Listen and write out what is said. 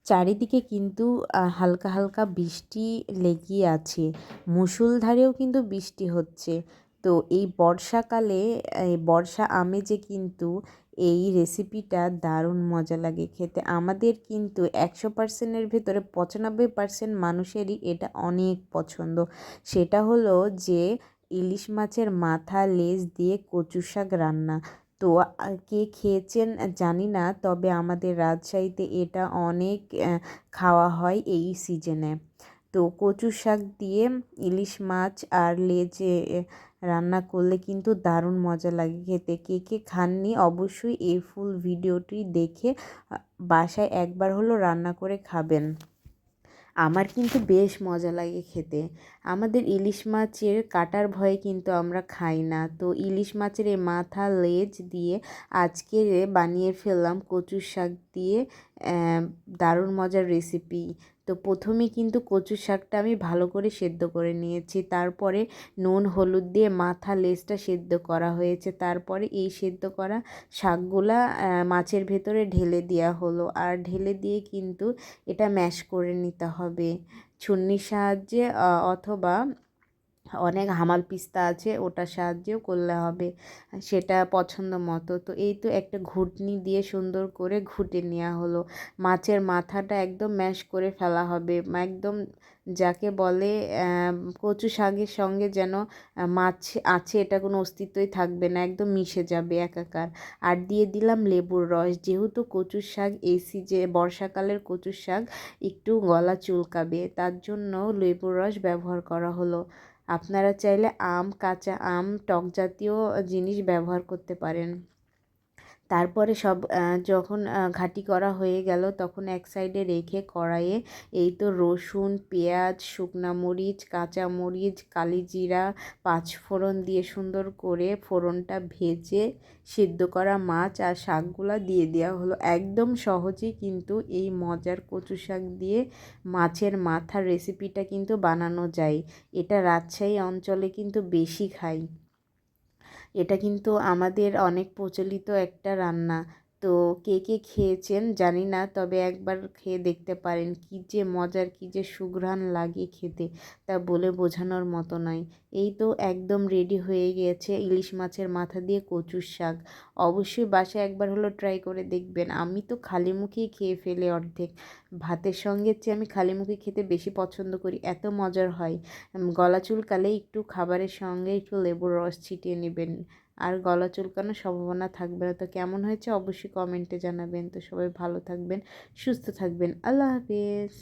চারিদিকে কিন্তু হালকা হালকা বৃষ্টি লেগেই আছে, মুষলধারেও কিন্তু বৃষ্টি হচ্ছে। তো এই বর্ষাকালে এই বর্ষা আমেজে কিন্তু এই রেসিপিটা দারুণ মজা লাগে খেতে। আমাদের কিন্তু 100%-এর ভেতরে 95% মানুষেরই এটা অনেক পছন্দ। সেটা হলো যে ইলিশ মাছের মাথা লেজ দিয়ে কচু শাক রান্না। তো কে খেয়েছেন জানি না, তবে আমাদের রাজশাহীতে এটা অনেক খাওয়া হয় এই সিজনে। তো কচু শাক দিয়ে ইলিশ মাছ আর লেজে রান্না করলে কিন্তু দারুণ মজা লাগে খেতে। কে কে খাননি অবশ্যই এই ফুল ভিডিওটি দেখে বাসায় একবার হলো রান্না করে খাবেন। আমার কিন্তু বেশ মজা লাগে খেতে। আমাদের ইলিশ মাছের কাটার ভয়ে কিন্তু আমরা খাই না। তো ইলিশ মাছের এই মাথা লেজ দিয়ে আজকে বানিয়ে ফেললাম কচু শাক দিয়ে দারুণ মজার রেসিপি। তো প্রথমে কিন্তু কচু শাকটা আমি ভালো করে সেদ্ধ করে নিয়েছি, তারপরে নুন হলুদ দিয়ে মাথা লেজটা সেদ্ধ করা হয়েছে, তারপরে এই সেদ্ধ করা শাকগুলা মাছের ভেতরে ঢেলে দেওয়া হলো, আর ঢেলে দিয়ে কিন্তু এটা ম্যাশ করে নিতে হবে ছুরির সাহায্যে, অথবা অনেক হামাল পিস্তা আছে ওটার সাহায্যেও করলে হবে, সেটা পছন্দ মতো। তো এই তো একটা ঘুটনি দিয়ে সুন্দর করে ঘুটে নেওয়া হলো। মাছের মাথাটা একদম ম্যাশ করে ফেলা হবে, একদম যাকে বলে কচু শাকের সঙ্গে যেন মাছ আছে এটা কোনো অস্তিত্বই থাকবে না, একদম মিশে যাবে একাকার। আর দিয়ে দিলাম লেবুর রস, যেহেতু কচুর শাক যে বর্ষাকালের কচুর শাক একটু গলা চুলকাবে, তার জন্য লেবুর রস ব্যবহার করা হলো। আপনারা চাইলে কাঁচা আম, টক জাতীয় জিনিস ব্যবহার করতে পারেন। তারপরে সব যখন ঘাঁটি করা হয়ে গেল তখন এক সাইডে রেখে কড়াইয়ে এই তো রসুন, পেঁয়াজ, শুকনো মরিচ, কাঁচা মরিচ, কালিজিরা, পাঁচফোড়ন দিয়ে সুন্দর করে ফোড়নটা ভেজে সিদ্ধ করা মাছ আর শাকগুলা দিয়ে দেওয়া হলো। একদম সহজেই কিন্তু এই মজার কচু শাক দিয়ে মাছের মাথার রেসিপিটা কিন্তু বানানো যায়। এটা রাজশাহী অঞ্চলে কিন্তু বেশি খাই। এটা কিন্তু আমাদের অনেক প্রচলিত একটা রান্না। তো কে কে খেয়েছেন জানি না, তবে একবার খেয়ে দেখতে পারেন। কী যে মজার, কী যে সুঘ্রাণ লাগে খেতে, তা বলে বোঝানোর মতো নয়। এই তো একদম রেডি হয়ে গিয়েছে ইলিশ মাছের মাথা দিয়ে কচুর শাক। অবশ্যই বাসায় একবার হলো ট্রাই করে দেখবেন। আমি তো খালি মুখেই খেয়ে ফেলে অর্ধেক। ভাতের সঙ্গে চেয়ে আমি খালি মুখে খেতে বেশি পছন্দ করি, এত মজার হয়। গলা চুলকালে একটু খাবারের সঙ্গে একটু লেবুর রস ছিটিয়ে নেবেন, আর গলা চুলকানোর সম্ভাবনা থাকবে না। তো কেমন হয়েছে অবশ্যই কমেন্টে জানাবেন। তো সবাই ভালো থাকবেন, সুস্থ থাকবেন। আল্লাহ হাফেজ।